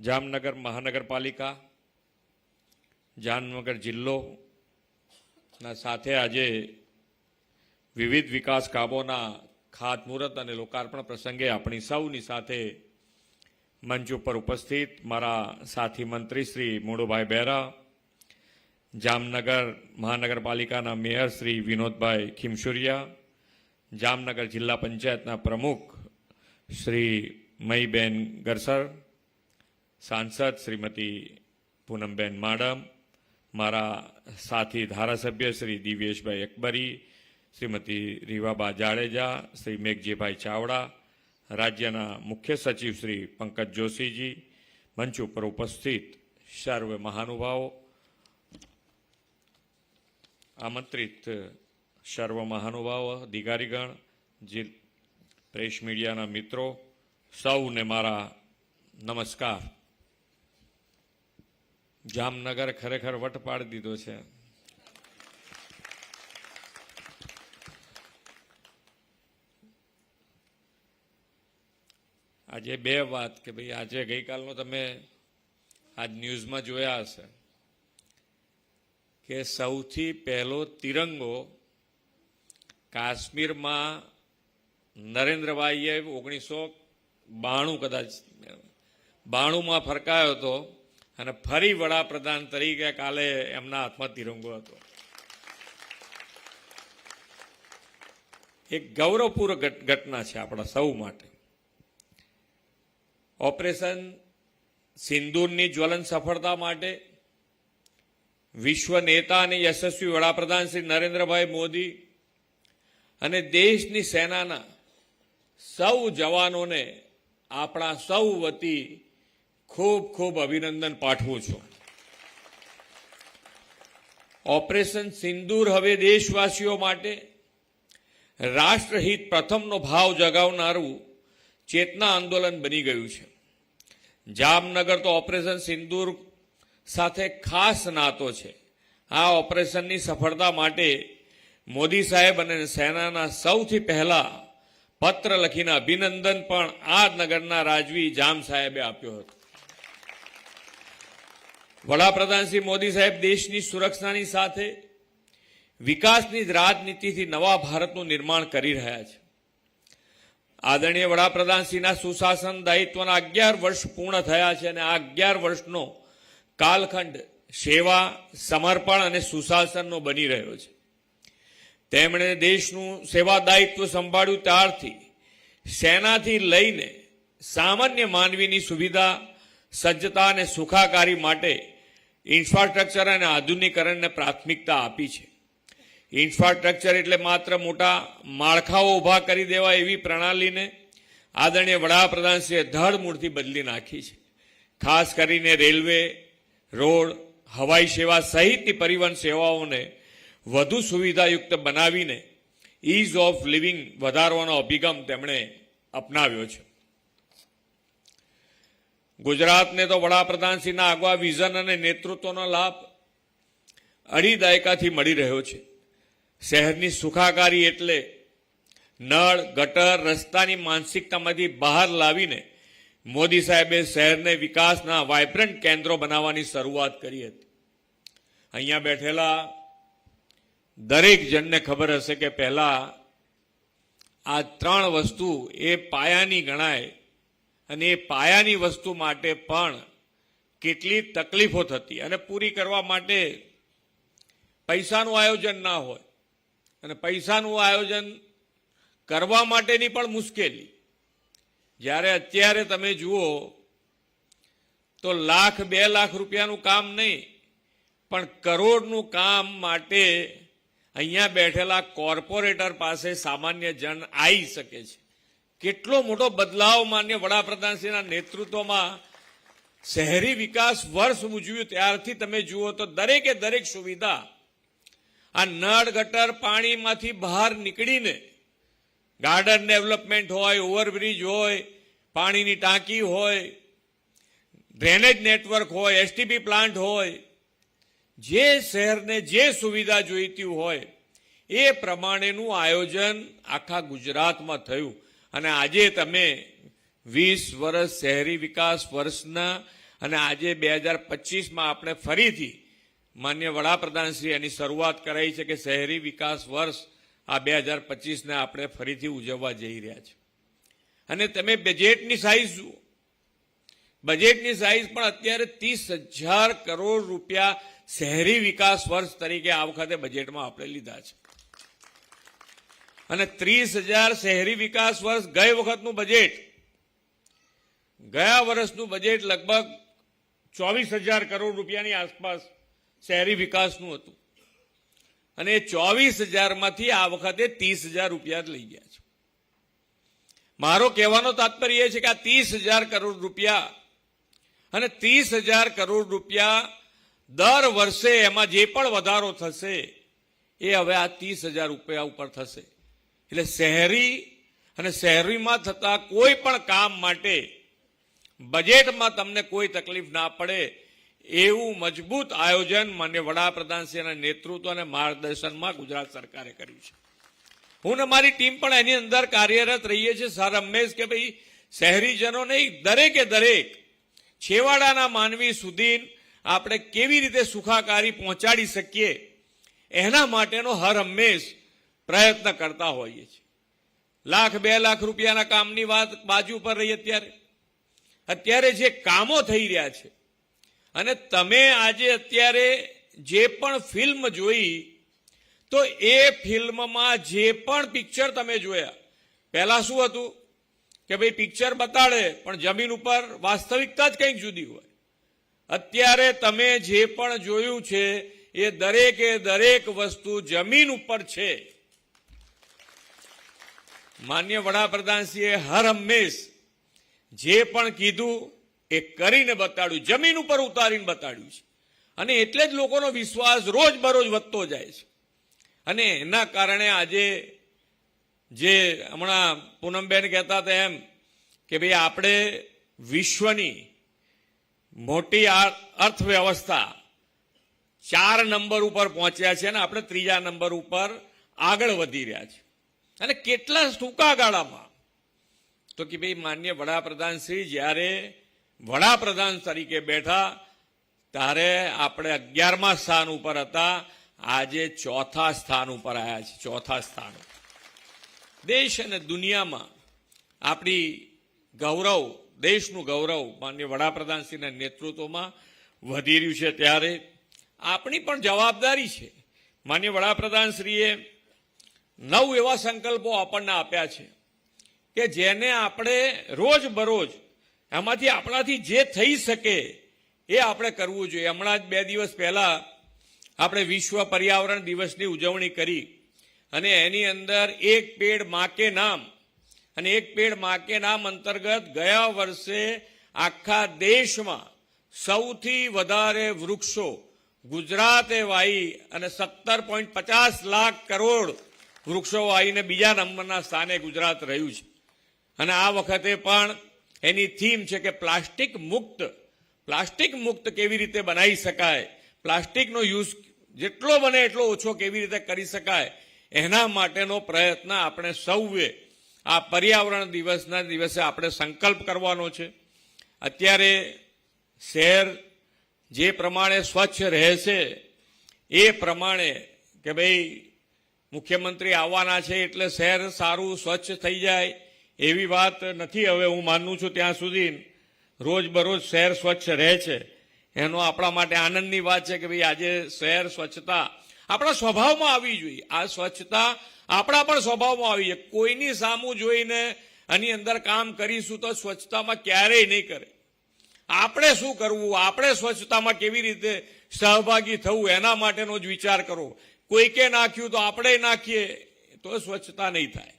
જામનગર મહાનગરપાલિકા, જામનગર જિલ્લોના સાથે આજે વિવિધ વિકાસ કામોના ખાતમુહૂર્ત અને લોકાર્પણ પ્રસંગે આપણી સૌની સાથે મંચ ઉપર ઉપસ્થિત મારા સાથી મંત્રી શ્રી મોડુભાઈ બેરા, જામનગર મહાનગરપાલિકાના મેયર શ્રી વિનોદભાઈ ખીમસુરિયા, જામનગર જિલ્લા પંચાયતના પ્રમુખ શ્રી મહીબેન ગરસર, સાંસદ શ્રીમતી પૂનમબેન માડમ, મારા સાથી ધારાસભ્ય શ્રી દિવ્યેશભાઈ અકબરી, શ્રીમતી રીવાબા જાડેજા, શ્રી મેઘજીભાઈ ચાવડા, રાજ્યના મુખ્ય સચિવ શ્રી પંકજ જોશીજી, મંચ ઉપર ઉપસ્થિત સર્વ મહાનુભાવો, આમંત્રિત સર્વ મહાનુભાવો, અધિકારીગણ, પ્રેસ મીડિયાના મિત્રો, સૌને મારા નમસ્કાર. જામનગર ખરેખર વટ પાડી દીધો છે. આજે બે વાત કે ભાઈ આજે ગઈકાલનો તમે આજ ન્યૂઝમાં જોયા હશે કે સૌથી પહેલો તિરંગો કાશ્મીરમાં નરેન્દ્રભાઈએ 1992 કદાચ 92માં ફરકાયો હતો અને ફરી વડાપ્રધાન તરીકે કાલે એમના હાથમાં તિરંગો હતો. એક ગૌરવપૂર્ણ ઘટના છે આપણા સૌ માટે. ઓપરેશન સિંદૂરની જ્વલંત સફળતા માટે વિશ્વ નેતા અને યશસ્વી વડાપ્રધાન શ્રી નરેન્દ્રભાઈ મોદી અને દેશની સેનાના સૌ જવાનોને આપણા સૌ વતી ખૂબ ખૂબ અભિનંદન પાઠવું છું. ઓપરેશન સિંદૂર હવે દેશવાસીઓ માટે રાષ્ટ્રહિત પ્રથમનો ભાવ જગાવનારું ચેતના આંદોલન બની ગયું છે. જામનગર તો ઓપરેશન સિંદૂર સાથે ખાસ નાતો છે. આ ઓપરેશનની સફળતા માટે મોદી સાહેબ અને સેનાના સૌથી પહેલા પત્ર લખીને અભિનંદન પણ આ નગરના રાજવી જામ સાહેબે આપ્યો હતો. વડાપ્રધાન શ્રી મોદી સાહેબ દેશની સુરક્ષાની સાથે વિકાસની રાજનીતિથી નવા ભારતનું નિર્માણ કરી રહ્યા છે. આદરણીય વડાપ્રધાનશ્રીના સુશાસન દાયિત્વના 11 વર્ષ પૂર્ણ થયા છે અને આ 11 વર્ષનો કાલખંડ સેવા, સમર્પણ અને સુશાસનનો બની રહ્યો છે. તેમણે દેશનું સેવા દાયિત્વ સંભાળ્યું ત્યારથી સેનાથી લઈને સામાન્ય માનવીની સુવિધા, સજ્જતા અને સુખાકારી માટે ઇન્ફ્રાસ્ટ્રક્ચર અને આધુનિકરણને પ્રાથમિકતા આપી છે. ઇન્ફ્રાસ્ટ્રક્ચર એટલે માત્ર મોટા માળખાઓ ઊભા કરી દેવા એવી પ્રણાલીને આદરણીય વડાપ્રધાનશ્રીએ ધડમૂળથી બદલી નાખી છે. ખાસ કરીને રેલવે, રોડ, હવાઈ સેવા સહિતની પરિવહન સેવાઓને વધુ સુવિધાયુક્ત બનાવીને ઇઝ ઓફ લિવિંગ વધારવાનો અભિગમ તેમણે અપનાવ્યો છે. ગુજરાતને તો વડાપ્રધાનશ્રીના આગવા વિઝન અને નેતૃત્વનો લાભ અઢી દાયકાથી મળી રહ્યો છે. શહેરની સુખાકારી એટલે નળ, ગટર, રસ્તાની માનસિકતામાંથી બહાર લાવીને મોદી સાહેબે શહેરને વિકાસના વાઇબ્રન્ટ કેન્દ્રો બનાવવાની શરૂઆત કરી હતી. અહીંયા બેઠેલા દરેક જણને ખબર હશે કે પહેલા આ 3 વસ્તુ એ પાયાની ગણાય અને એ પાયાની વસ્તુ માટે પણ કેટલી તકલીફો થતી અને પૂરી કરવા માટે પૈસાનું આયોજન ના હોય અને પૈસાનું આયોજન કરવા માટેની પણ મુશ્કેલી. જ્યારે અત્યારે તમે જુઓ તો લાખ 2 લાખ રૂપિયાનું કામ નહીં પણ કરોડનું કામ માટે અહીંયા બેઠેલા કોર્પોરેટર પાસે સામાન્ય જન આવી શકે છે. કેટલો મોટો બદલાવ માન્ય વડાપ્રધાનશ્રીના નેતૃત્વમાં શહેરી વિકાસ વર્ષ ઉજવ્યું ત્યારથી તમે જુઓ તો દરેકે દરેક સુવિધા આ નળ, ગટર, પાણીમાંથી બહાર નીકળીને ગાર્ડન ડેવલપમેન્ટ હોય, ઓવરબ્રિજ હોય, પાણીની ટાંકી હોય, ડ્રેનેજ નેટવર્ક હોય, એસટીપી પ્લાન્ટ હોય, જે શહેરને જે સુવિધા જોઈતી હોય એ પ્રમાણેનું આયોજન આખા ગુજરાતમાં થયું. અને આજે તમે 20 વર્ષ શહેરી વિકાસ વર્ષના અને આજે 2025માં આપણે ફરીથી માન્ય વડાપ્રધાનશ્રી એની શરૂઆત કરાઈ છે કે શહેરી વિકાસ વર્ષ આ 2025ને આપણે ફરીથી ઉજવવા જઈ રહ્યા છે. અને તમે બજેટની સાઈઝ જુઓ, બજેટની સાઈઝ પણ અત્યારે 30,000 કરોડ રૂપિયા શહેરી વિકાસ વર્ષ તરીકે આ વખતે બજેટમાં આપણે લીધા છે. અને 30,000 શહેરી વિકાસ વર્ષ ગઈ વખતનું બજેટ, ગયા વર્ષનું બજેટ લગભગ 24,000 કરોડ રૂપિયાની આસપાસ શહેરી વિકાસનું હતું. અને 24,000માંથી આ વખતે 30,000 રૂપિયા જ લઈ ગયા છે. મારો કહેવાનો તાત્પર્ય એ છે કે આ 30,000 કરોડ રૂપિયા અને 30,000 કરોડ રૂપિયા દર વર્ષે એમાં જે પણ વધારો થશે એ હવે આ 30,000 રૂપિયા ઉપર થશે. એટલે શહેરી અને શહેરીમાં થતા કોઈ પણ કામ માટે બજેટમાં તમને કોઈ તકલીફ ના પડે એવું મજબૂત આયોજન માન્ય વડાપ્રધાનશ્રીના નેતૃત્વ અને માર્ગદર્શનમાં ગુજરાત સરકારે કર્યું છે. હું ને મારી ટીમ પણ એની અંદર કાર્યરત રહીએ છીએ સર હંમેશ કે ભાઈ શહેરીજનો નહીં, દરેકે દરેક છેવાડાના માનવી સુધી આપણે કેવી રીતે સુખાકારી પહોંચાડી શકીએ એના માટેનો હર હંમેશ પ્રયત્ન કરતા હોઈએ છીએ. 1,00,000-2 લાખ રૂપિયાના કામની વાત બાજુ પર રહી. અત્યારે જે કામો થઈ રહ્યા છે અને તમે આજે અત્યારે જે પણ ફિલ્મ જોઈ તો એ ફિલ્મમાં જે પણ પિક્ચર તમે જોયા, પહેલા શું હતું કે ભાઈ પિક્ચર બતાડે પણ જમીન ઉપર વાસ્તવિકતા જ કંઈક જુદી હોય. અત્યારે તમે જે પણ જોયું છે એ દરેકે દરેક વસ્તુ જમીન ઉપર છે. માન્ય વડાપ્રધાનશ્રીએ હર હંમેશ જે પણ કીધું એ કરીને બતાડ્યું, જમીન ઉપર ઉતારીને બતાડ્યું છે. અને એટલે જ લોકોનો વિશ્વાસ રોજ બરોજ વધતો જાય છે. અને એના કારણે આજે જે હમણાં પૂનમબેન કહેતા હતા એમ કે ભાઈ આપણે વિશ્વની મોટી અર્થવ્યવસ્થા 4 નંબર ઉપર પહોંચ્યા છે અને આપણે 3જા નંબર ઉપર આગળ વધી રહ્યા છે. અને કેટલા ટૂંકા ગાળામાં. તો કે ભાઈ માન્ય વડાપ્રધાન શ્રી જ્યારે વડાપ્રધાન તરીકે બેઠા ત્યારે આપણે 11મા સ્થાન ઉપર હતા, આજે 4થા સ્થાન ઉપર આવ્યા છે. 4થા સ્થાન. દેશ અને દુનિયામાં આપણી ગૌરવ, દેશનું ગૌરવ માન્ય વડાપ્રધાનશ્રીના નેતૃત્વમાં વધી રહ્યું છે. ત્યારે આપણી પણ જવાબદારી છે. માન્ય વડાપ્રધાનશ્રીએ 9 એવા સંકલ્પો આપણને આપ્યા છે કે જેને આપણે રોજ બરોજ એમાંથી આપણાથી જે થઈ શકે એ આપણે કરવું જોઈએ. હમણાં જ 2 દિવસ પહેલા આપણે વિશ્વ પર્યાવરણ દિવસની ઉજવણી કરી અને એની અંદર એક પેડ માં કે નામ અને એક પેડ માં કે નામ અંતર્ગત ગયા વર્ષે આખા દેશમાં સૌથી વધારે વૃક્ષો ગુજરાતે વાવી અને 17.50 લાખ કરોડ વૃક્ષો વાવીને 2જા નંબરના સ્થાને ગુજરાત રહ્યું છે. અને આ વખતે પણ એની થીમ છે કે પ્લાસ્ટિક મુક્ત કેવી રીતે બનાવી શકાય, પ્લાસ્ટિકનો યુઝ જેટલો બને એટલો ઓછો કેવી રીતે કરી શકાય એના માટેનો પ્રયત્ન આપણે સૌએ આ પર્યાવરણ દિવસના દિવસે આપણે સંકલ્પ કરવાનો છે. અત્યારે શહેર જે પ્રમાણે સ્વચ્છ રહેશે એ પ્રમાણે કે ભાઈ મુખ્યમંત્રી આવવાના છે એટલે શહેર સારું સ્વચ્છ થઈ જાય એવી વાત નથી. હવે હું માનું છું ત્યાં સુધી રોજબરોજ શહેર સ્વચ્છ રહે છે એનો આપણા માટે આનંદની વાત છે કે ભાઈ આજે શહેર સ્વચ્છતા આપણા સ્વભાવમાં આવવી જોઈએ. આ સ્વચ્છતા આપણા પણ સ્વભાવમાં આવી જોઈએ. કોઈની સામું જોઈને આની અંદર કામ કરીશું તો સ્વચ્છતામાં ક્યારેય નહીં કરે. આપણે શું કરવું, આપણે સ્વચ્છતામાં કેવી રીતે સહભાગી થવું એના માટેનો જ વિચાર કરો. કોઈકે નાખ્યું તો આપણે નાખીએ તો સ્વચ્છતા નહીં થાય.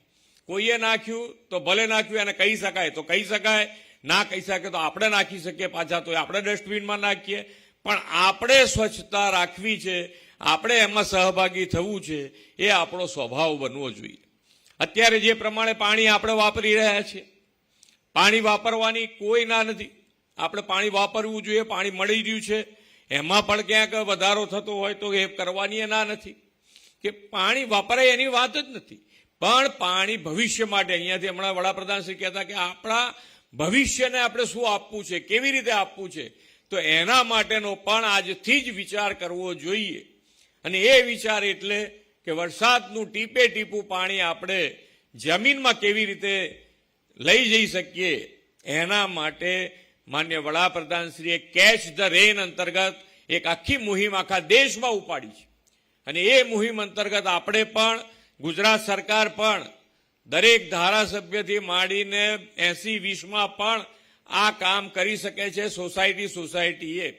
કોઈએ નાખ્યું તો ભલે નાખ્યું એને કહી શકાય તો કહી શકાય, ના કહી શકે તો આપણે નાખી શકીએ પાછા તો આપણે ડસ્ટબિનમાં નાખીએ. પણ આપણે સ્વચ્છતા રાખવી છે, આપણે એમાં સહભાગી થવું છે, એ આપણો સ્વભાવ બનવો જોઈએ. અત્યારે જે પ્રમાણે પાણી આપણે વાપરી રહ્યા છીએ, પાણી વાપરવાની કોઈ ના નથી. આપણે પાણી વાપરવું જોઈએ, પાણી મળી રહ્યું છે, એમાં પણ ક્યાંક વધારો થતો હોય તો એ કરવાની ના નથી કે પાણી વાપરાય એની વાત જ નથી. પણ પાણી ભવિષ્ય માટે, અહીંયાથી હમણાં વડાપ્રધાન શ્રી કહેતા કે આપણા ભવિષ્યને આપણે શું આપવું છે, કેવી રીતે આપવું છે, તો એના માટેનો પણ આજથી જ વિચાર કરવો જોઈએ. અને એ વિચાર એટલે કે વરસાદનું ટીપે ટીપું પાણી આપણે જમીનમાં કેવી રીતે લઈ જઈ શકીએ, એના માટે માન્ય વડાપ્રધાનશ્રીએ કેચ ધ રેન અંતર્ગત એક આખી મુહિમ આખા દેશમાં ઉપાડી છે. અને એ મુહિમ અંતર્ગત આપણે પણ ગુજરાત સરકાર પણ દરેક ધારાસભ્યથી માંડીને 80-20માં પણ આ કામ કરી શકે છે સોસાયટીએ.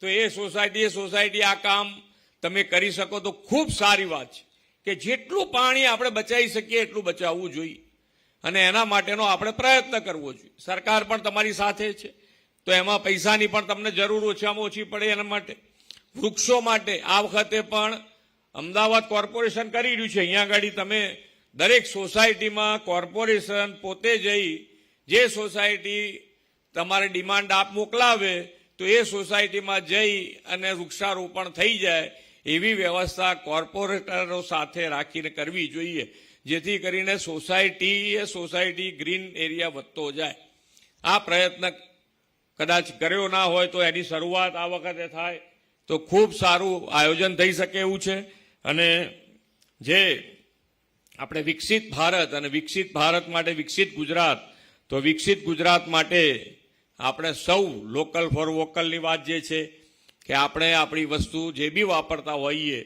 તો એ સોસાયટી આ કામ તમે કરી શકો તો ખૂબ સારી વાત છે કે જેટલું પાણી આપણે બચાવી શકીએ એટલું બચાવવું જોઈએ અને એના માટેનો આપણે પ્રયત્ન કરવો જોઈએ. સરકાર પણ તમારી સાથે છે, તો એમાં પૈસાની પણ તમને જરૂર ઓછામાં ઓછી પડે. એના માટે વૃક્ષો માટે આ વખતે પણ અમદાવાદ કોર્પોરેશન કરી રહ્યું છે. અહીંયા આગળ તમે દરેક સોસાયટીમાં કોર્પોરેશન પોતે જઈ જે સોસાયટી તમારે ડિમાન્ડ આપ મોકલાવે તો એ સોસાયટીમાં જઈ અને વૃક્ષારોપણ થઈ જાય એવી વ્યવસ્થા કોર્પોરેટરો સાથે રાખીને કરવી જોઈએ, જેથી કરીને સોસાયટી ગ્રીન એરિયા વધતો જાય. આ પ્રયત્ન કદાચ કર્યો ના હોય તો એની શરૂઆત આ વખતે થાય તો ખૂબ સારું આયોજન થઈ શકે એવું છે. અને જે આપણે વિકસિત ભારત અને વિકસિત ભારત માટે વિકસિત ગુજરાત, તો વિકસિત ગુજરાત માટે આપણે સૌ લોકલ ફોર વોકલની વાત જે છે કે આપણે આપણી વસ્તુ જે બી વાપરતા હોઈએ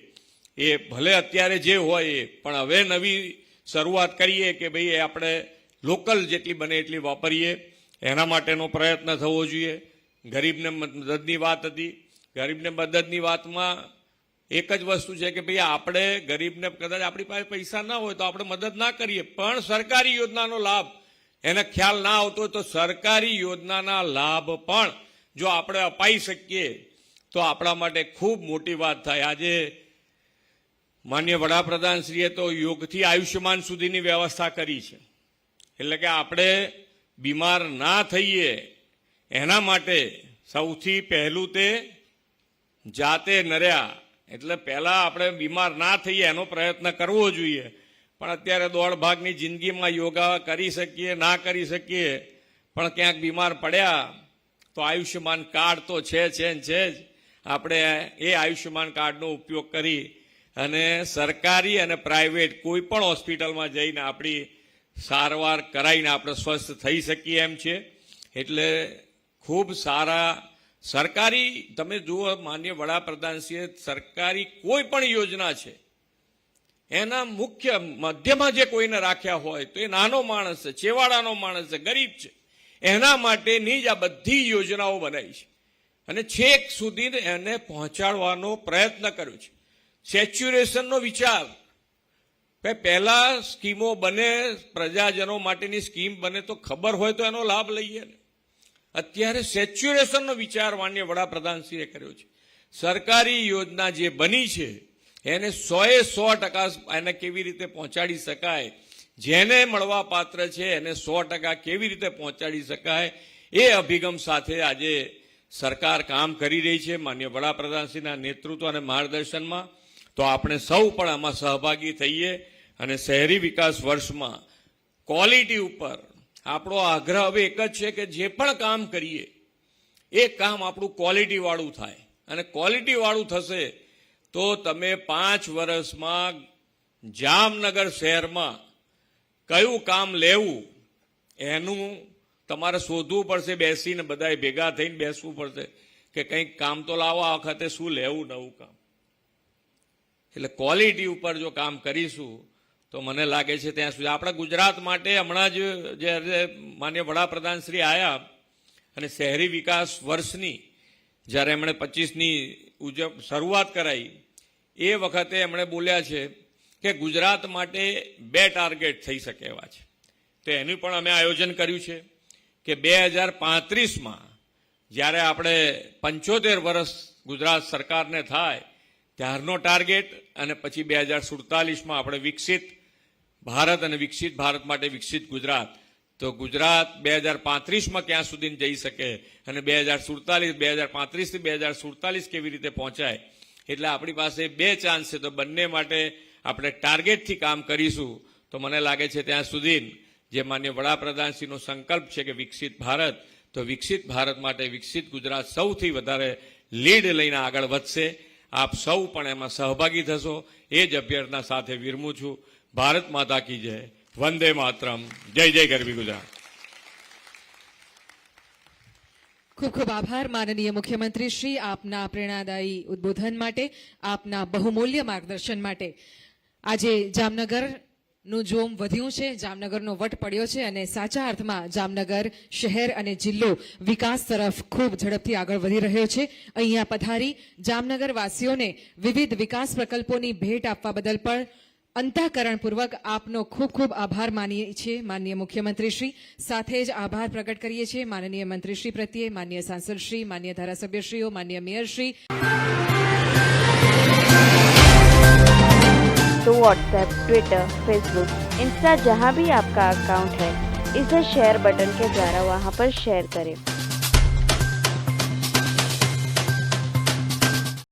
એ ભલે અત્યારે જે હોય પણ હવે નવી શરૂઆત કરીએ કે ભાઈ આપણે લોકલ જેટલી બને એટલી વાપરીએ. એના માટેનો પ્રયત્ન થવો જોઈએ. ગરીબને મદદની વાત હતી. ગરીબને મદદની વાતમાં એક જ વસ્તુ છે કે ભાઈ આપણે ગરીબને કદાચ આપણી પાસે પૈસા ના હોય તો આપણે મદદ ના કરીએ, પણ સરકારી યોજનાનો લાભ એને ખ્યાલ ના આવતો હોય તો સરકારી યોજનાના લાભ પણ જો આપણે અપાઈ શકીએ તો આપણા માટે ખૂબ મોટી વાત થાય. આજે માન્ય વડાપ્રધાનશ્રીએ તો યોગથી આયુષ્યમાન સુધીની વ્યવસ્થા કરી છે. એટલે કે આપણે બીમાર ના થઈએ એના માટે સૌથી પહેલું તે જાતે નર્યા, એટલે પહેલાં આપણે બીમાર ના થઈએ એનો પ્રયત્ન કરવો જોઈએ. પણ અત્યારે દોડ ભાગની જિંદગીમાં યોગા કરી શકીએ ના કરી શકીએ, પણ ક્યાંક બીમાર પડ્યા તો આયુષ્યમાન કાર્ડ તો છે જ. આપણે એ આયુષ્યમાન કાર્ડનો ઉપયોગ કરી અને સરકારી અને પ્રાઇવેટ કોઈ પણ હોસ્પિટલમાં જઈને આપણી સારવાર કરાવીને આપણે સ્વસ્થ થઈ શકીએ એમ છે. એટલે ખૂબ સારા સરકારી તમે જુઓ માન્ય વડાપ્રધાનશ્રીએ સરકારી કોઈ પણ યોજના છે એના મુખ્ય મધ્યમાં જે કોઈને રાખ્યા હોય તો એ નાનો માણસ છે, છેવાડાનો માણસ છે, ગરીબ છે, એના માટેની જ આ બધી યોજનાઓ બનાવી છે અને છેક સુધી એને પહોંચાડવાનો પ્રયત્ન કર્યો છે. સેચ્યુરેશનનો વિચાર પહેલા સ્કીમો બને, પ્રજાજનો માટેની સ્કીમ બને તો ખબર હોય તો એનો લાભ લઈએ ને. અત્યારે સેચ્યુરેશનનો વિચાર માન્ય વડાપ્રધાનશ્રીએ કર્યો છે. સરકારી યોજના જે બની છે એને 100% એને કેવી રીતે પહોંચાડી શકાય, જેને મળવા પાત્ર છે એને 100% કેવી રીતે પહોંચાડી શકાય એ અભિગમ સાથે આજે સરકાર કામ કરી રહી છે માન્ય વડાપ્રધાનશ્રીના નેતૃત્વ અને માર્ગદર્શનમાં. તો આપણે સૌ પણ આમાં સહભાગી થઈએ અને શહેરી વિકાસ વર્ષમાં ક્વોલિટી ઉપર આપણો આગ્રહ હવે એક જ છે કે જે પણ કામ કરીએ એ કામ આપણું ક્વોલિટીવાળું થાય. અને ક્વોલિટીવાળું થશે તો તમે 5 વર્ષમાં જામનગર શહેરમાં કયું કામ લેવું એનું તમારે શોધવું પડશે. બેસીને બધાએ ભેગા થઈને બેસવું પડશે કે કંઈક કામ તો લાવો આ વખતે શું લેવું નવું કામ. એટલે ક્વોલિટી ઉપર જો કામ કરીશું તો મને લાગે છે ત્યાં સુધી આપણા ગુજરાત માટે હમણાં જ જ્યારે માન્ય વડાપ્રધાન શ્રી આવ્યા અને શહેરી વિકાસ વર્ષની જ્યારે એમણે 25ની શરૂઆત કરાવી એ વખતે એમણે બોલ્યા છે કે ગુજરાત માટે 2 ટાર્ગેટ થઈ શકે એવા છે. તો એનું પણ અમે આયોજન કર્યું છે કે 2035માં જ્યારે આપણે 75 વર્ષ ગુજરાત સરકારને થાય ત્યારનો ટાર્ગેટ અને પછી 2047માં આપણે વિકસિત ભારત અને વિકસિત ભારત માટે વિકસિત ગુજરાત. તો ગુજરાત 2035માં ક્યાં સુધી જઈ શકે અને 2035થી 2047 કેવી રીતે પહોંચાય. એટલે આપણી પાસે 2 ચાન્સ છે. તો બંને માટે આપણે ટાર્ગેટથી કામ કરીશું તો મને લાગે છે ત્યાં સુધી જે માન્ય વડાપ્રધાનશ્રીનો સંકલ્પ છે કે વિકસિત ભારત, તો વિકસિત ભારત માટે વિકસિત ગુજરાત સૌથી વધારે લીડ લઈને આગળ વધશે. આપ સૌ પણ એમાં સહભાગી થશો એ જ અભ્યર્થના સાથે વિરમું છું. ભારત માતા કી જય. વંદે માતરમ. જય જય ગરવી ગુજરાત. ખૂબ ખૂબ આભાર માનનીય મુખ્યમંત્રી શ્રી, આપના પ્રેરણાદાયી ઉદ્બોધન માટે, આપના બહુમૂલ્ય માર્ગદર્શન માટે. આજે જામનગરનું જોમ વધ્યું છે, જામનગરનો વટ પડ્યો છે અને સાચા અર્થમાં જામનગર શહેર અને જિલ્લો વિકાસ તરફ ખૂબ ઝડપથી આગળ વધી રહ્યો છે. અહીંયા પધારી જામનગર વાસીઓને વિવિધ વિકાસ પ્રકલ્પોની ભેટ આપવા બદલ પણ અંતઃકરણપૂર્વક આપનો ખૂબ ખૂબ આભાર માનીએ છીએ માનનીય મુખ્યમંત્રીશ્રી. સાથે જ આભાર પ્રગટ કરીએ છીએ માનનીય મંત્રીશ્રી પ્રત્યે, માનનીય સાંસદશ્રી, માનનીય ધારાસભ્યશ્રીઓ, માનનીય મેયરશ્રી. तो व्हाट्सएप, ट्विटर, फेसबुक, इंस्टा जहाँ भी आपका अकाउंट है, इसे शेयर बटन के द्वारा वहाँ पर शेयर करें.